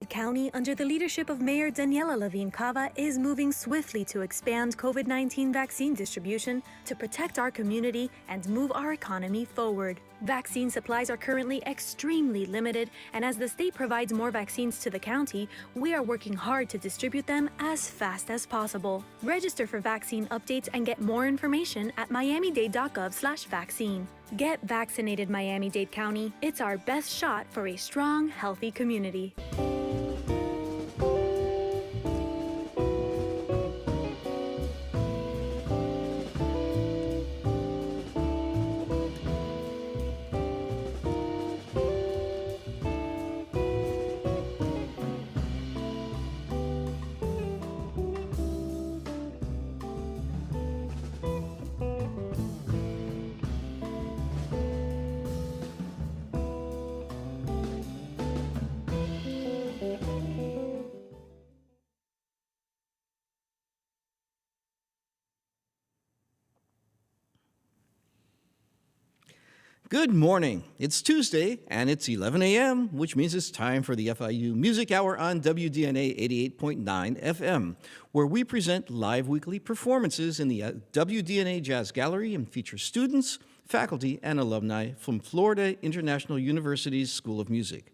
The county, under the leadership of Mayor Daniela Levine Cava, is moving swiftly to expand COVID-19 vaccine distribution to protect our community and move our economy forward. Vaccine supplies are currently extremely limited, and as the state provides more vaccines to the county, we are working hard to distribute them as fast as possible. Register for vaccine updates and get more information at miamidade.gov/vaccine. Get vaccinated, Miami-Dade County. It's our best shot for a strong, healthy community. Good morning. It's Tuesday, and it's 11 a.m., which means it's time for the FIU Music Hour on WDNA 88.9 FM, where we present live weekly performances in the WDNA Jazz Gallery and feature students, faculty, and alumni from Florida International University's School of Music.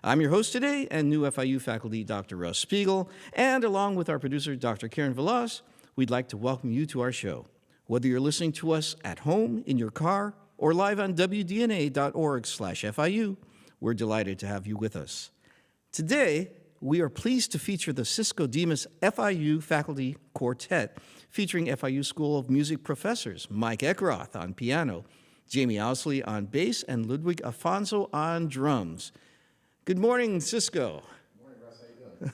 I'm your host today and new FIU faculty, Dr. Russ Spiegel, and along with our producer, Dr. Karen Velas, we'd like to welcome you to our show. Whether you're listening to us at home, in your car, or live on WDNA.org/FIU, we're delighted to have you with us. Today, we are pleased to feature the Cisco Dimas FIU Faculty Quartet, featuring FIU School of Music professors Mike Eckroth on piano, Jamie Owsley on bass, and Ludwig Afonso on drums. Good morning, Cisco.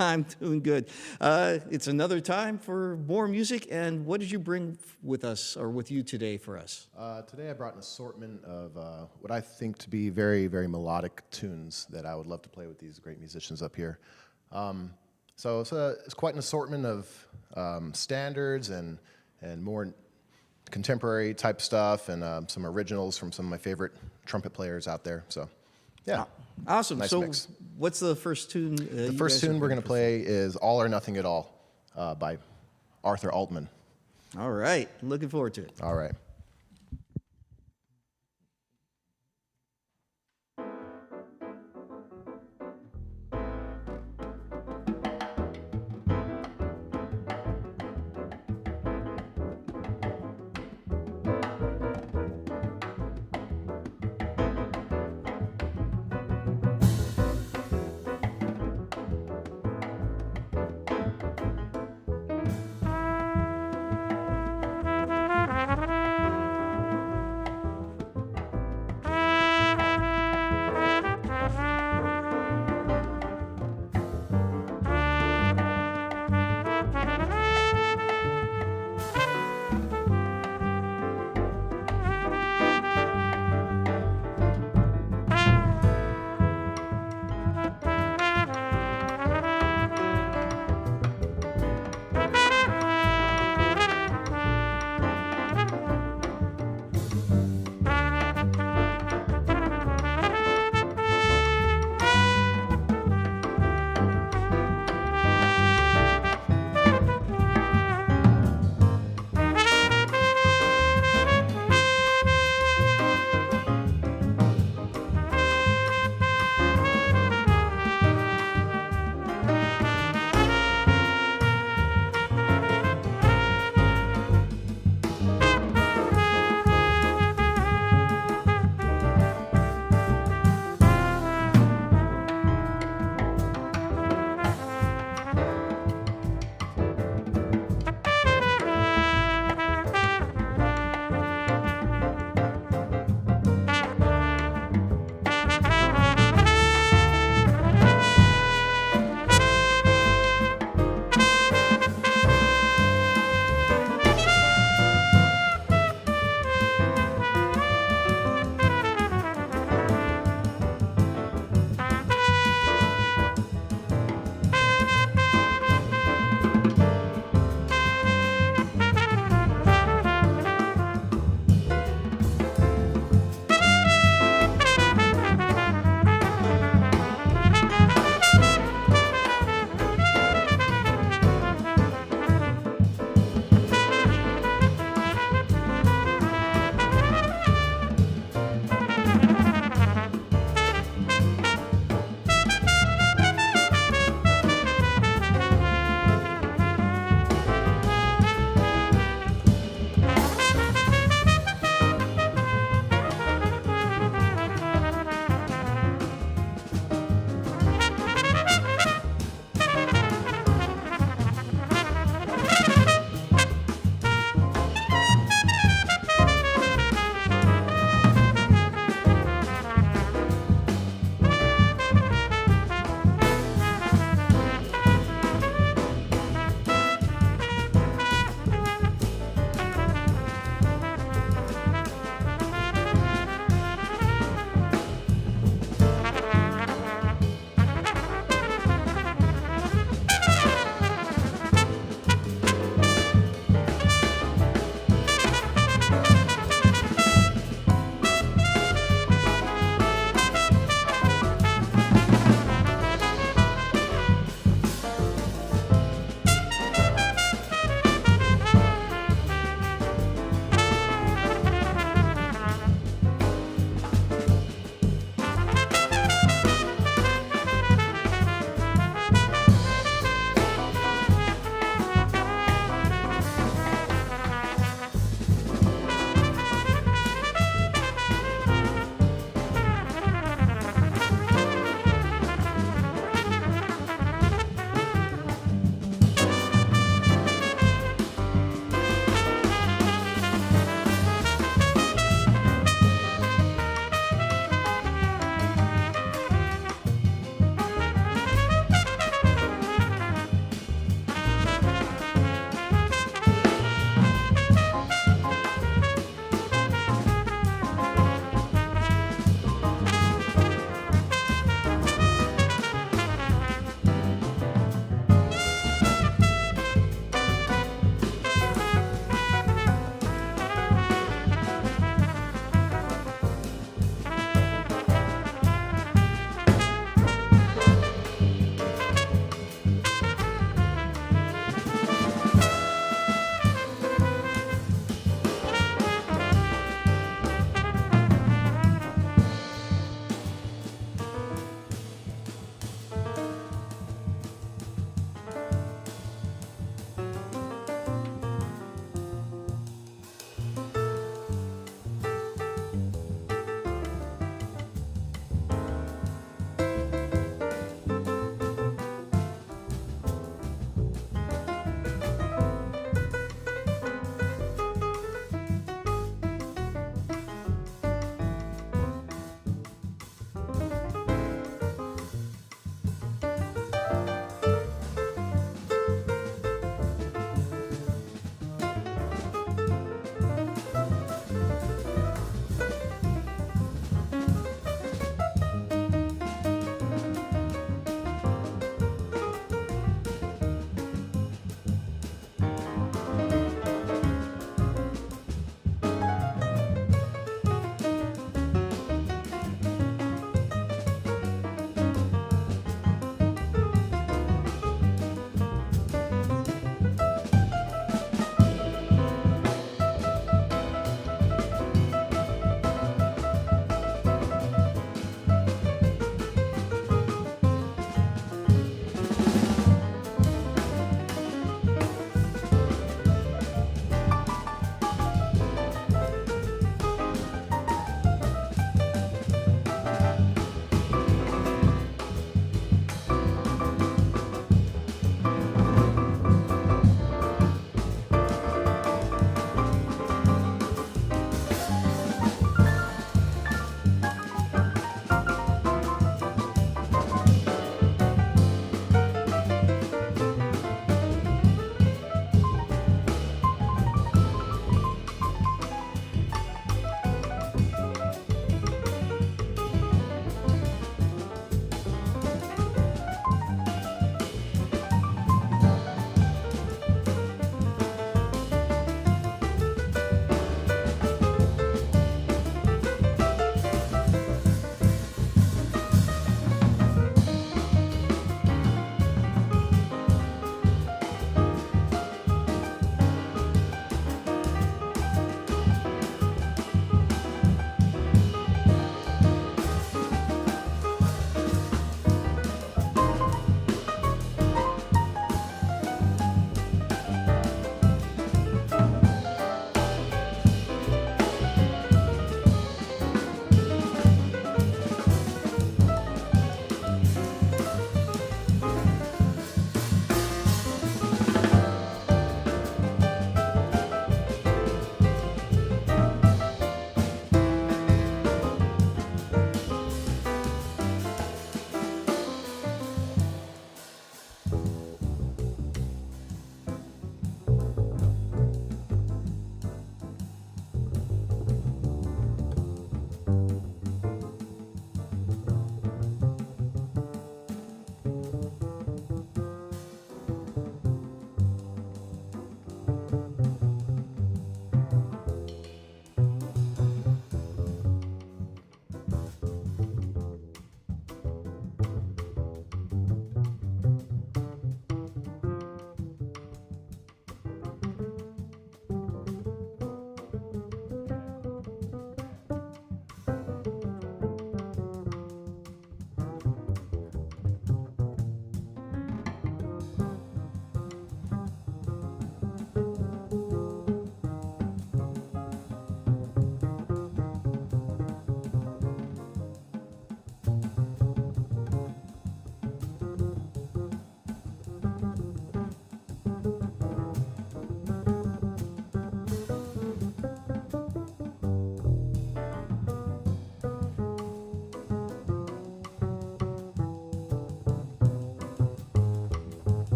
I'm doing good. It's another time for more music, and what did you bring with us, or with you today for us? Today I brought an assortment of what I think to be very, very melodic tunes that I would love to play with these great musicians up here. So it's quite an assortment of standards and more contemporary type stuff, and some originals from some of my favorite trumpet players out there. So, yeah. Awesome. Nice so mix. What's the first tune? The first tune we're going to play is All or Nothing at All by Arthur Altman. All right. Looking forward to it. All right.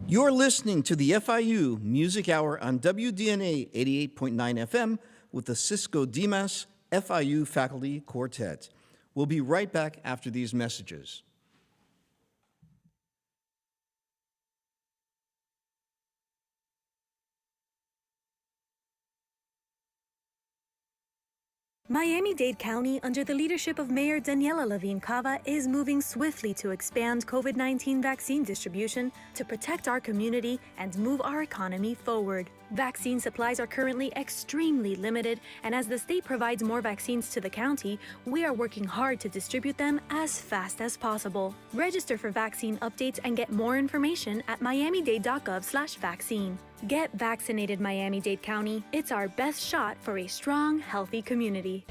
You're listening to the FIU Music Hour on WDNA 88.9 FM with the Cisco Dimas FIU Faculty Quartet. We'll be right back after these messages. Miami-Dade County, under the leadership of Mayor Daniela Levine Cava, is moving swiftly to expand COVID-19 vaccine distribution to protect our community and move our economy forward. Vaccine supplies are currently extremely limited, and as the state provides more vaccines to the county, we are working hard to distribute them as fast as possible. Register for vaccine updates and get more information at miamidade.gov/vaccine. Get vaccinated, Miami-Dade County. It's our best shot for a strong, healthy community.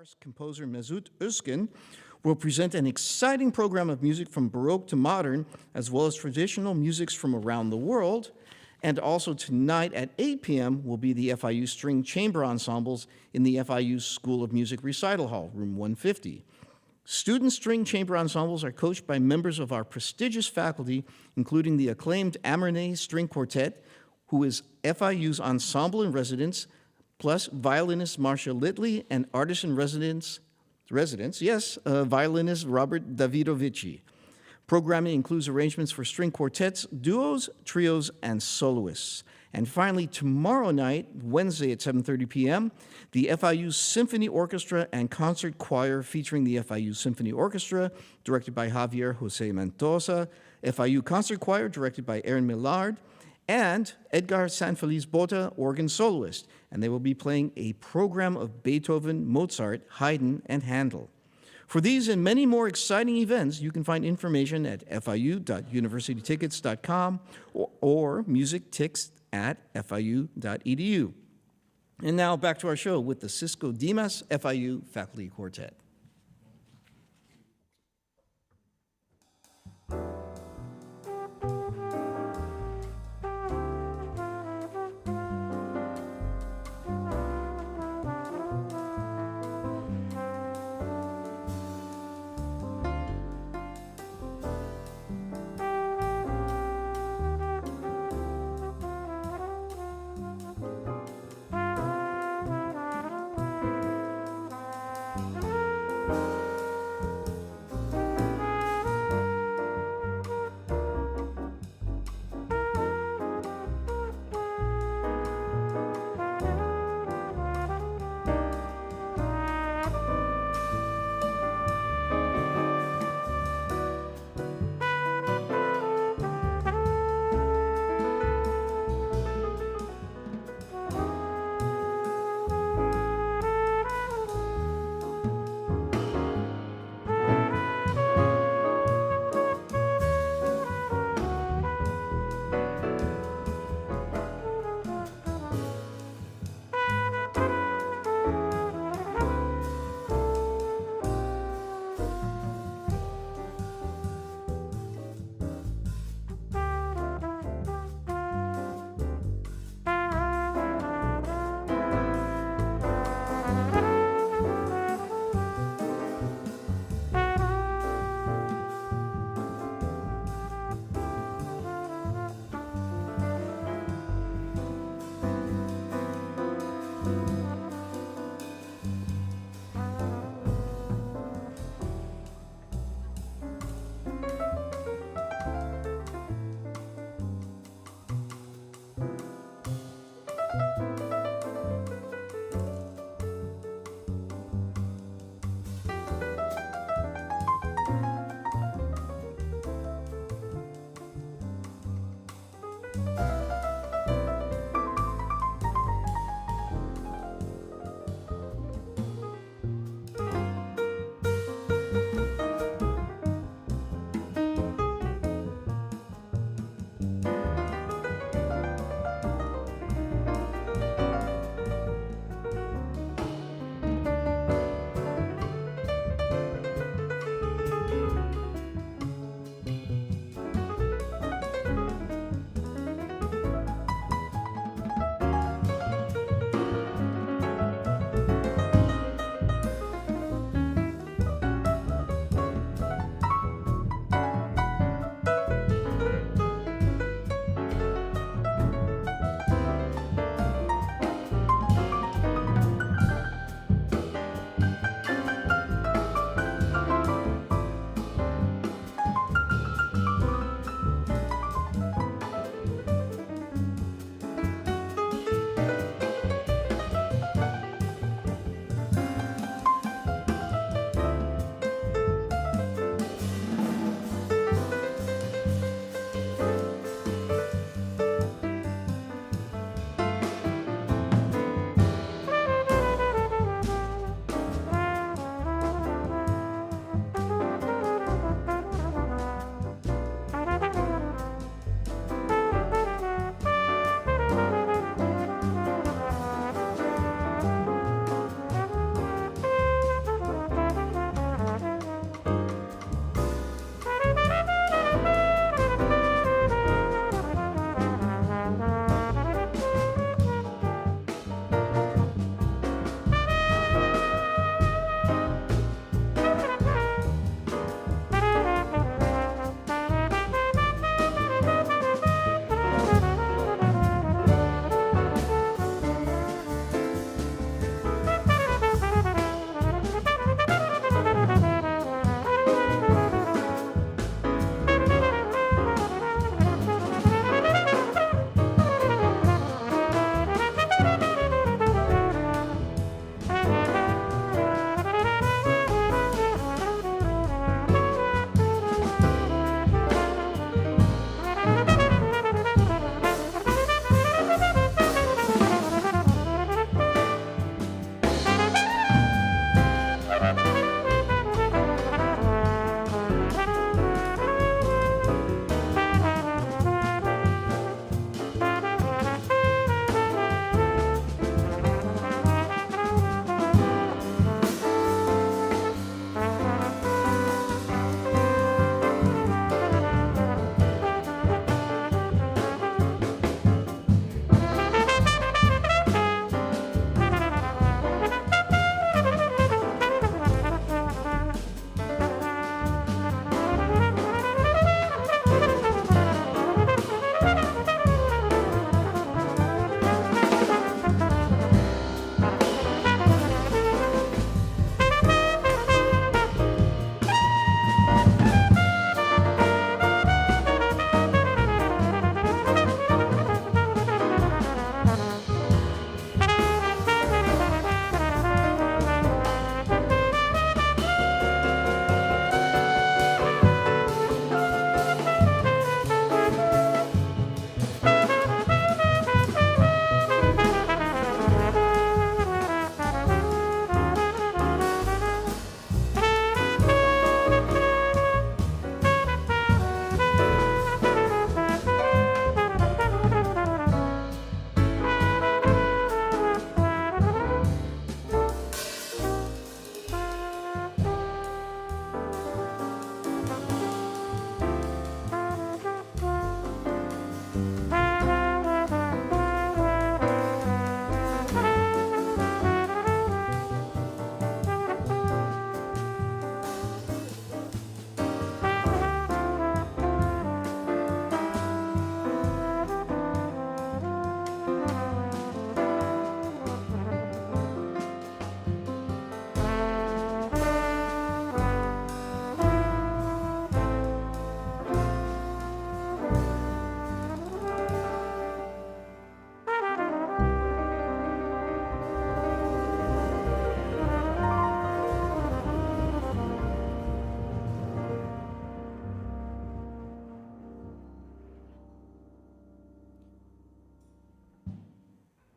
Guitarist composer Mesut Özkin will present an exciting program of music from Baroque to modern, as well as traditional musics from around the world. And also tonight at 8 p.m. will be the FIU String Chamber Ensembles in the FIU School of Music Recital Hall, room 150. Student string chamber ensembles are coached by members of our prestigious faculty, including the acclaimed Amernay String Quartet, who is FIU's ensemble in residence, plus violinist Marcia Litley and artist in residence, violinist Robert Davidovici. Programming includes arrangements for string quartets, duos, trios, and soloists. And finally, tomorrow night, Wednesday at 7:30 p.m., the FIU Symphony Orchestra and Concert Choir featuring the FIU Symphony Orchestra, directed by Javier Jose Mendoza, FIU Concert Choir, directed by Aaron Millard, and Edgar Sanfeliz Bota, organ soloist. And they will be playing a program of Beethoven, Mozart, Haydn, and Handel. For these and many more exciting events, you can find information at fiu.universitytickets.com or musictix@fiu.edu. And now back to our show with the Cisco Dimas FIU Faculty Quartet.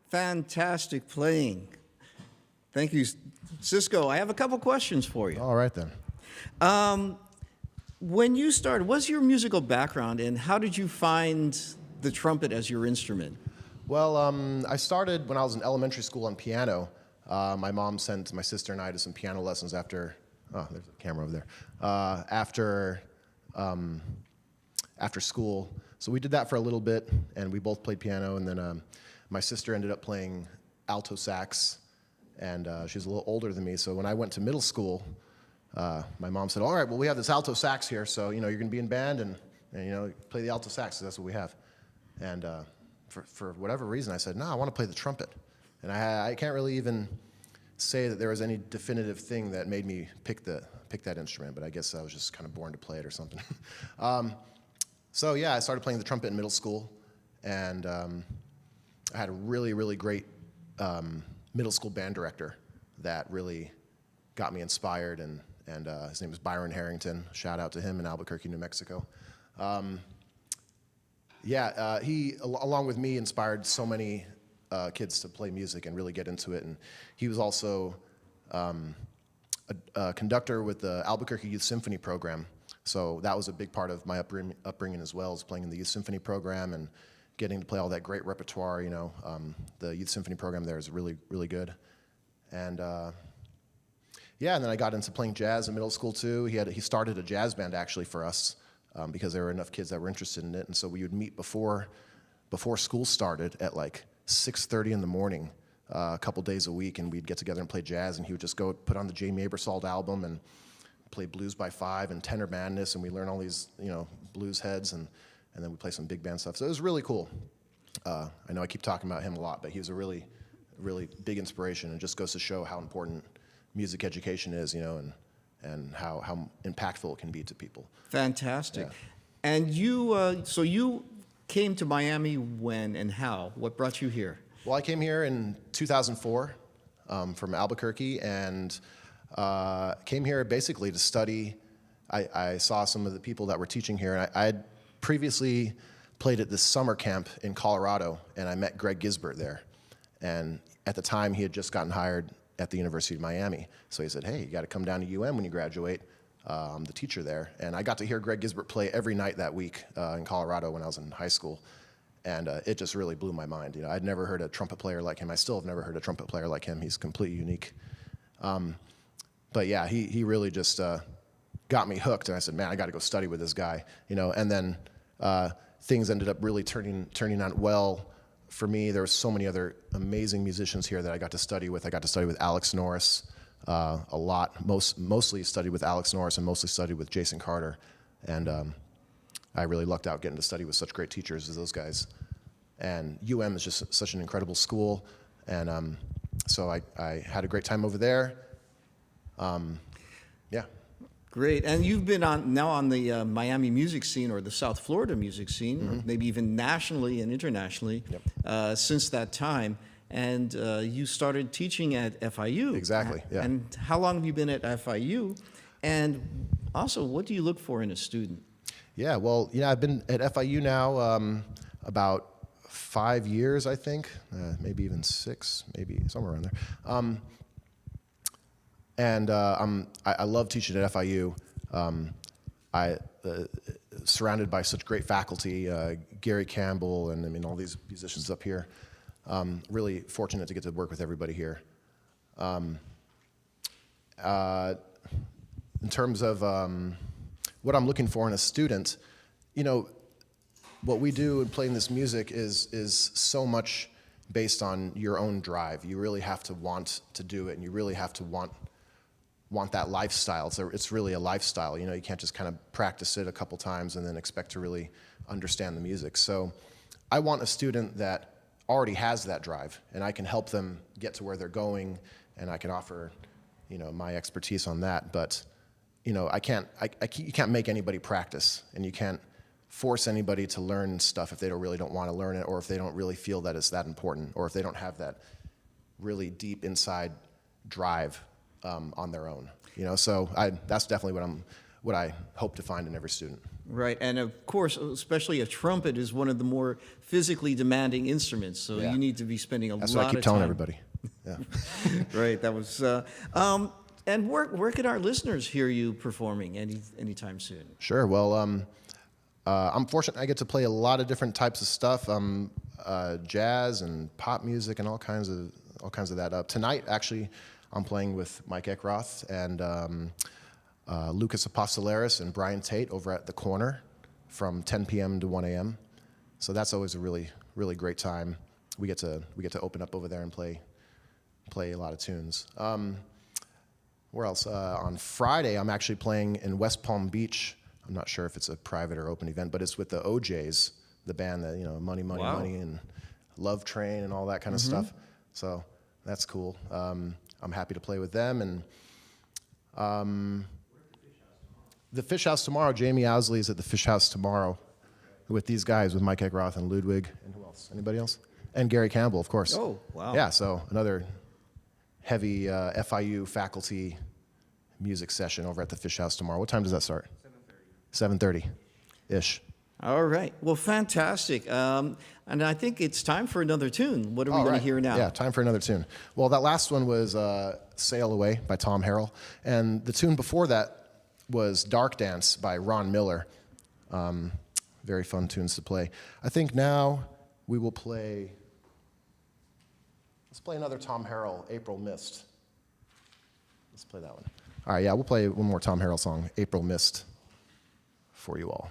Fantastic playing. Thank you, Cisco. I have a couple questions for you. All right then. When you started, what's your musical background and how did you find the trumpet as your instrument? Well, I started when I was in elementary school on piano. My mom sent my sister and I to some piano lessons after, oh, there's a camera over there, after school. So we did that for a little bit, and we both played piano, and then my sister ended up playing alto sax, and she's a little older than me, so when I went to middle school, my mom said, all right, well, we have this alto sax here, so, you're going to be in band and play the alto sax, so that's what we have. And for whatever reason, I said, no, I want to play the trumpet. And I can't really even say that there was any definitive thing that made me pick that instrument, but I guess I was just kind of born to play it or something. So yeah, I started playing the trumpet in middle school, and I had a really, really great middle school band director that really got me inspired, and his name is Byron Harrington. Shout out to him in Albuquerque, New Mexico. He, along with me, inspired so many kids to play music and really get into it. And he was also a conductor with the Albuquerque Youth Symphony program. So that was a big part of my upbringing as well, is playing in the Youth Symphony program and getting to play all that great repertoire. The Youth Symphony program there is really, really good. And and then I got into playing jazz in middle school too. He started a jazz band actually for us because there were enough kids that were interested in it. And so we would meet before school started at like 6:30 in the morning, a couple days a week, and we'd get together and play jazz. And he would just go put on the Jamie Aebersold album and play Blues by Five and Tenor Madness, and we learn all these blues heads, and then we play some big band stuff. So it was really cool. I know I keep talking about him a lot, but he was a really, really big inspiration, and just goes to show how important music education is, and how impactful it can be to people. Fantastic. Yeah. And you came to Miami when and how? What brought you here? Well, I came here in 2004 from Albuquerque, and came here basically to study. I saw some of the people that were teaching here, and I had previously played at this summer camp in Colorado, and I met Greg Gisbert there. And at the time, he had just gotten hired at the University of Miami. So he said, hey, you got to come down to UM when you graduate. I'm the teacher there. And I got to hear Greg Gisbert play every night that week in Colorado when I was in high school. And it just really blew my mind. I'd never heard a trumpet player like him. I still have never heard a trumpet player like him. He's completely unique. But yeah, he really just got me hooked. And I said, man, I got to go study with this guy. And then things ended up really turning out well for me. There were so many other amazing musicians here that I got to study with. I got to study with Alex Norris a lot. Mostly studied with Alex Norris and mostly studied with Jason Carter. And I really lucked out getting to study with such great teachers as those guys. And UM is just such an incredible school. And so I had a great time over there. Yeah. Great. And you've been now on the Miami music scene, or the South Florida music scene, or maybe even nationally and internationally, since that time. And you started teaching at FIU. Exactly, yeah. And how long have you been at FIU? And also, what do you look for in a student? Yeah, well, I've been at FIU now about 5 years, I think, maybe even 6, maybe somewhere around there. I love teaching at FIU. Surrounded by such great faculty, Gary Campbell, and all these musicians up here. Really fortunate to get to work with everybody here. In terms of what I'm looking for in a student, what we do in playing this music is so much based on your own drive. You really have to want to do it, and you really have to want that lifestyle. It's really a lifestyle. You can't just kind of practice it a couple times and then expect to really understand the music. So I want a student that already has that drive, and I can help them get to where they're going, and I can offer, my expertise on that. But, you can't make anybody practice, and you can't force anybody to learn stuff if they really don't want to learn it, or if they don't really feel that it's that important, or if they don't have that really deep inside drive on their own. So that's definitely what I hope to find in every student. Right, and of course, especially a trumpet is one of the more physically demanding instruments, so Yeah. you need to be spending a That's lot what I keep of telling time. everybody. Yeah. Right, that was. And where can our listeners hear you performing anytime soon? Sure. Well, I'm fortunate. I get to play a lot of different types of stuff, jazz and pop music and all kinds of that. Tonight, actually, I'm playing with Mike Eckroth and Lucas Apostolaris and Brian Tate over at the Corner from 10 p.m. to 1 a.m. So that's always a really, really great time. We get to open up over there and play a lot of tunes. Where else? On Friday, I'm actually playing in West Palm Beach. I'm not sure if it's a private or open event, but it's with the OJs, the band that, Money, Money, Wow. Money, and Love Train and all that kind of stuff. So that's cool. I'm happy to play with them. And the Fish House tomorrow, Jamie Owsley is at the Fish House tomorrow with these guys, with Mike Eckroth and Ludwig. And who else? Anybody else? And Gary Campbell, of course. Oh, wow. Yeah, so another heavy FIU faculty music session over at the Fish House tomorrow. What time does that start? 7:30-ish. All right, well, fantastic. And I think it's time for another tune. What are we All going right. to hear now? Yeah, time for another tune. Well, that last one was Sail Away by Tom Harrell. And the tune before that was Dark Dance by Ron Miller. Very fun tunes to play. I think now we will play, let's play another Tom Harrell, April Mist. Let's play that one. All right, yeah, we'll play one more Tom Harrell song, April Mist, for you all.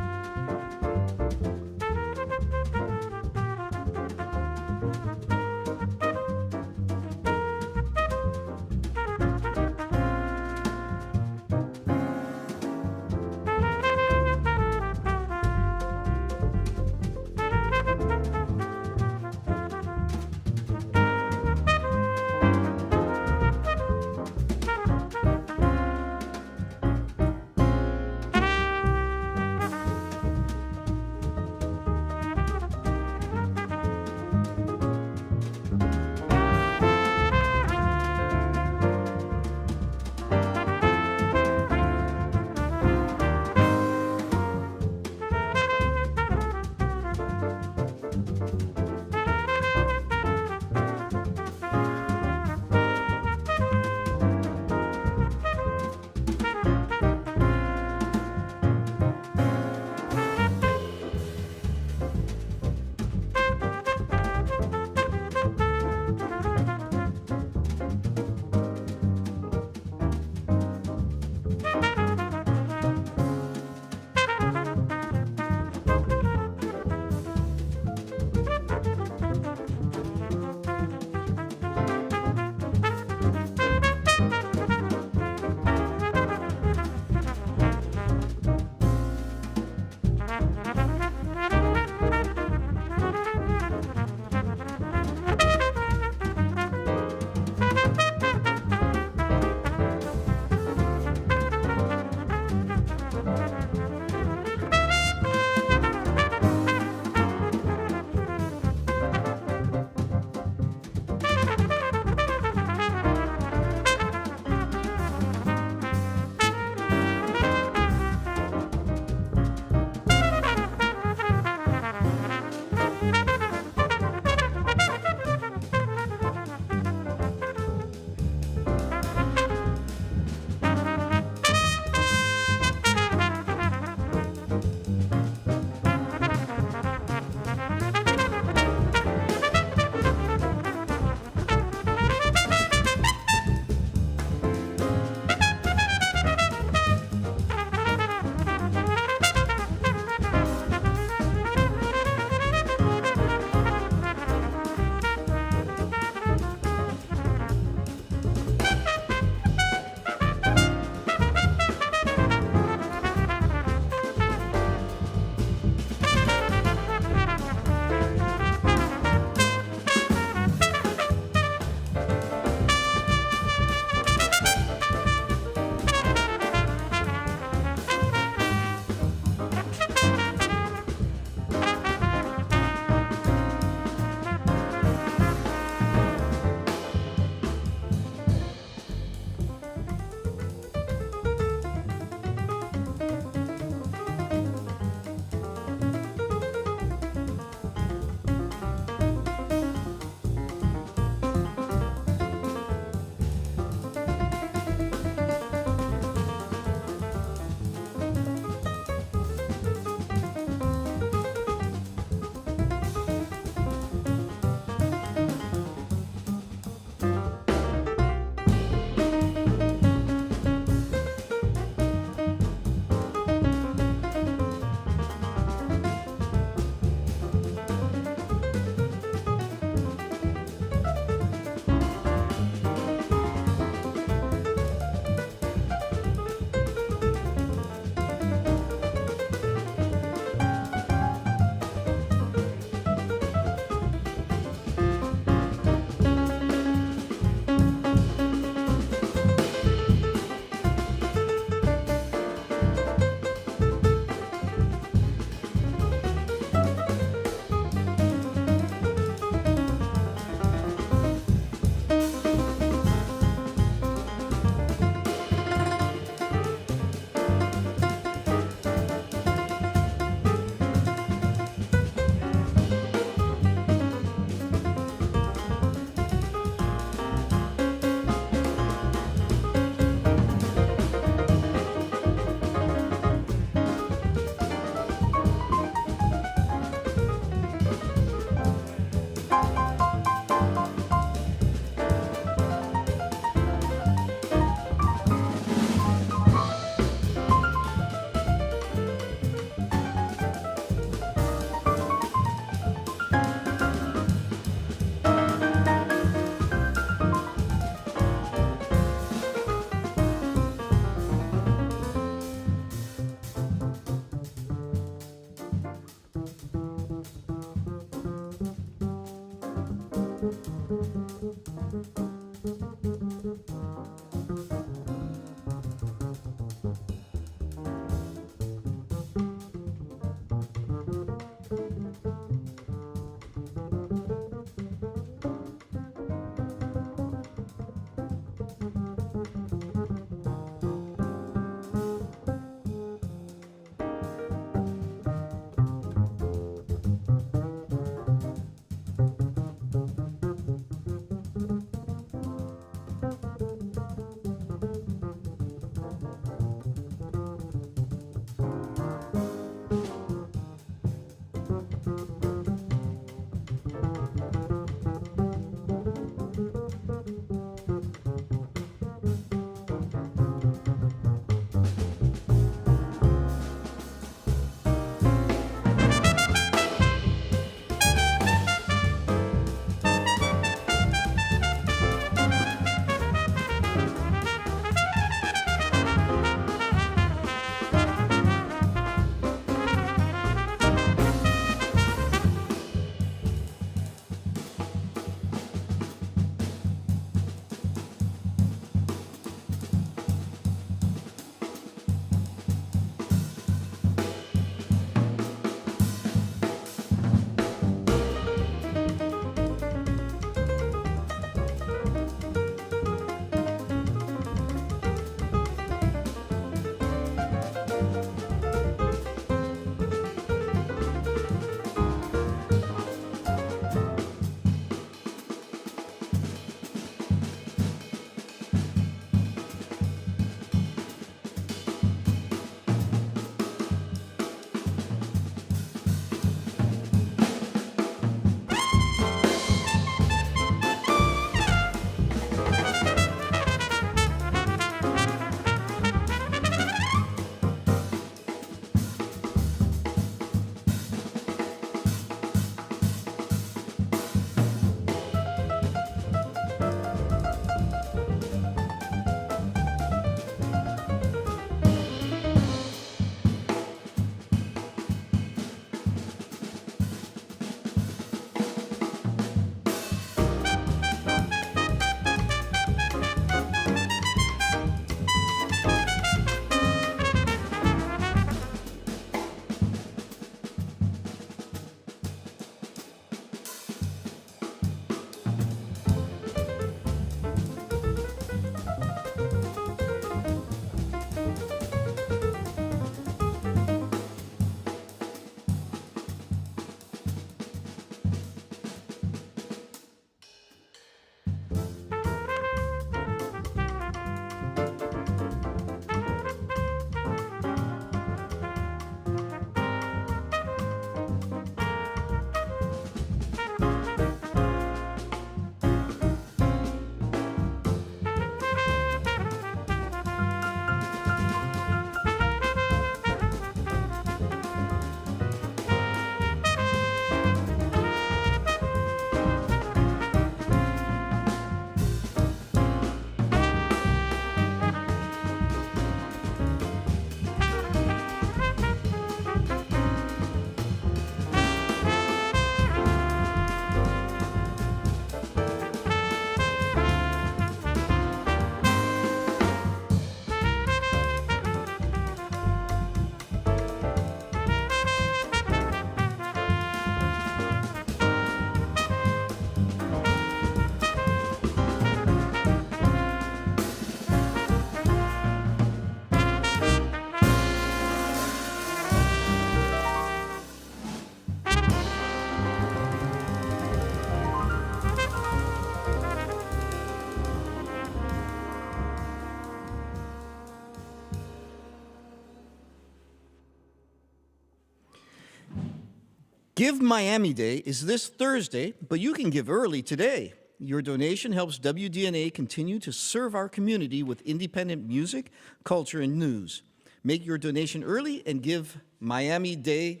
Give Miami Day is this Thursday, but you can give early today. Your donation helps WDNA continue to serve our community with independent music, culture, and news. Make your donation early and give Miami Day,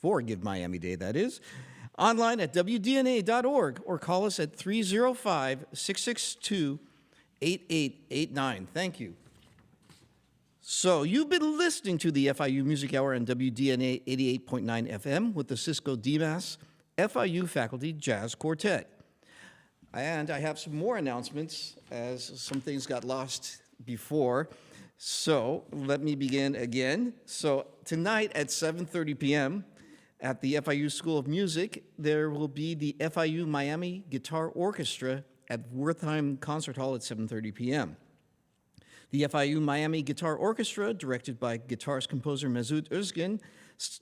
that is, online at WDNA.org or call us at 305-662-8889. Thank you. So you've been listening to the FIU Music Hour on WDNA 88.9 FM with the Cisco Dimas FIU Faculty Jazz Quartet. And I have some more announcements as some things got lost before. So let me begin again. So tonight at 7:30 p.m. at the FIU School of Music, there will be the FIU Miami Guitar Orchestra at Wertheim Concert Hall at 7:30 p.m. The FIU Miami Guitar Orchestra, directed by guitarist composer Mesut Özgen,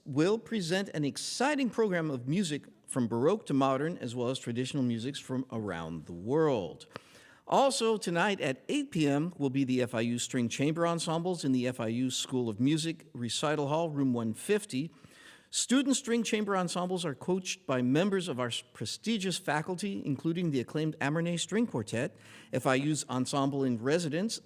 will present an exciting program of music from Baroque to modern, as well as traditional musics from around the world. Also, tonight at 8 p.m. will be the FIU String Chamber Ensembles in the FIU School of Music Recital Hall, room 150. Student string chamber ensembles are coached by members of our prestigious faculty, including the acclaimed Amernay String Quartet, FIU's Ensemble in Residence,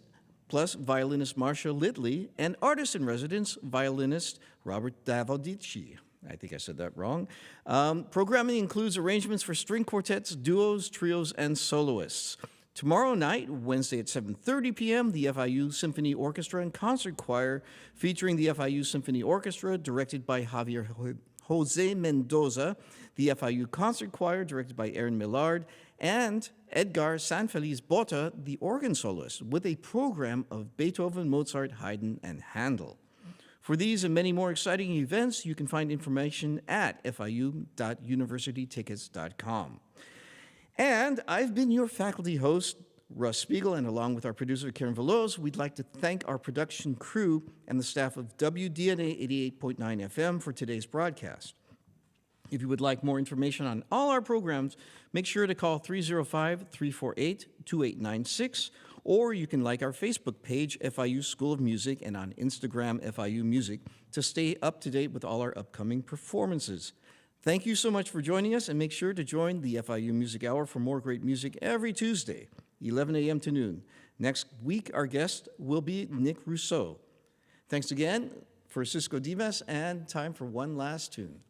plus violinist Marcia Lidley, and artist-in-residence violinist Robert Davodici. I think I said that wrong. Programming includes arrangements for string quartets, duos, trios, and soloists. Tomorrow night, Wednesday at 7:30 p.m., the FIU Symphony Orchestra and Concert Choir, featuring the FIU Symphony Orchestra, directed by Javier Jose Mendoza, the FIU Concert Choir, directed by Aaron Millard, and Edgar Sanfeliz Bota, the organ soloist, with a program of Beethoven, Mozart, Haydn, and Handel. For these and many more exciting events, you can find information at fiu.universitytickets.com. And I've been your faculty host, Russ Spiegel, and along with our producer, Karen Veloz, we'd like to thank our production crew and the staff of WDNA 88.9 FM for today's broadcast. If you would like more information on all our programs, make sure to call 305-348-2896, or you can like our Facebook page, FIU School of Music, and on Instagram, FIU Music, to stay up to date with all our upcoming performances. Thank you so much for joining us, and make sure to join the FIU Music Hour for more great music every Tuesday, 11 a.m. to noon. Next week, our guest will be Nick Rousseau. Thanks again for Cisco Dimas, and time for one last tune.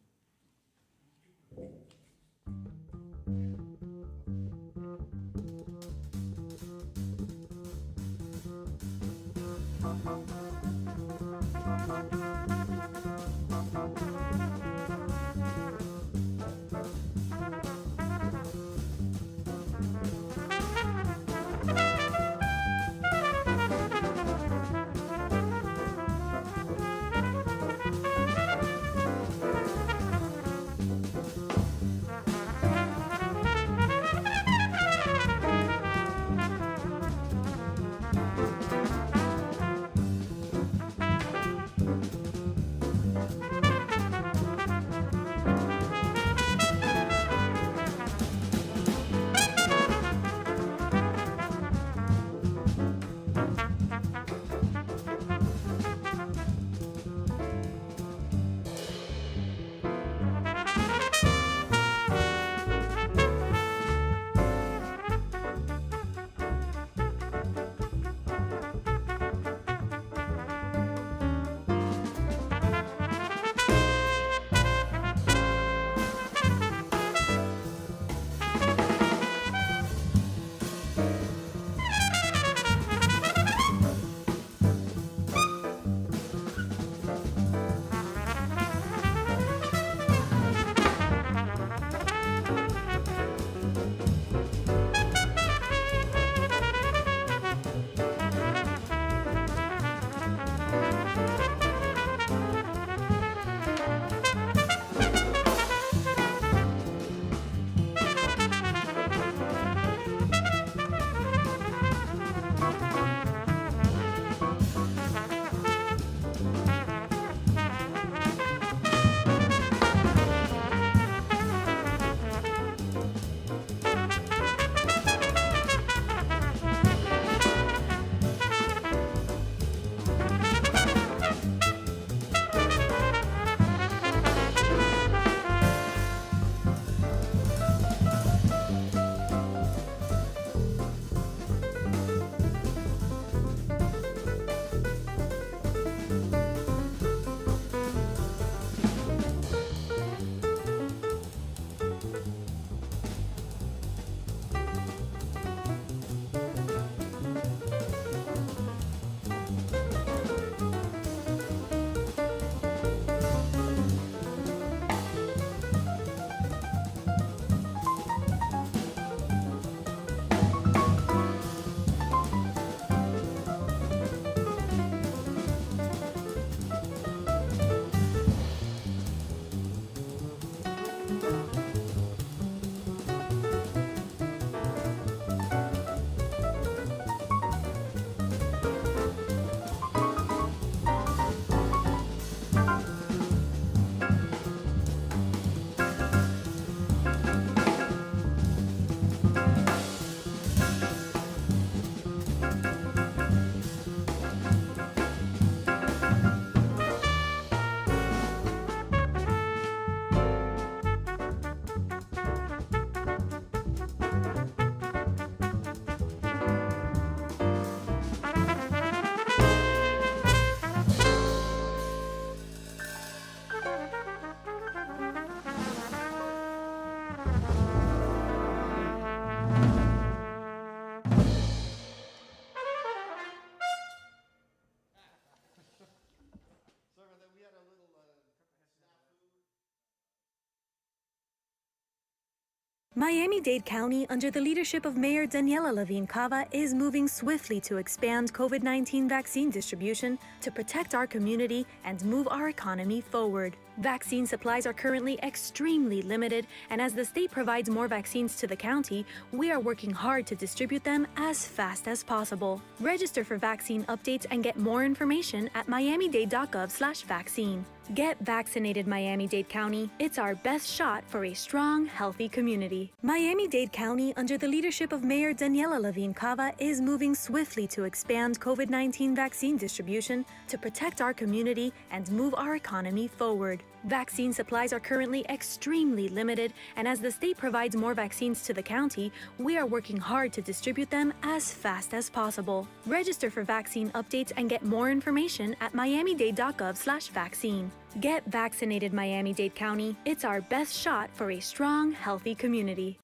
Miami-Dade County, under the leadership of Mayor Daniela Levine Cava, is moving swiftly to expand COVID-19 vaccine distribution to protect our community and move our economy forward. Vaccine supplies are currently extremely limited, and as the state provides more vaccines to the county, we are working hard to distribute them as fast as possible. Register for vaccine updates and get more information at miamidade.gov/vaccine. Get vaccinated, Miami-Dade County. It's our best shot for a strong, healthy community. Miami-Dade County, under the leadership of Mayor Daniela Levine Cava, is moving swiftly to expand COVID-19 vaccine distribution to protect our community and move our economy forward. Vaccine supplies are currently extremely limited, and as the state provides more vaccines to the county, we are working hard to distribute them as fast as possible. Register for vaccine updates and get more information at miamidade.gov/vaccine. Get vaccinated, Miami-Dade County. It's our best shot for a strong, healthy community.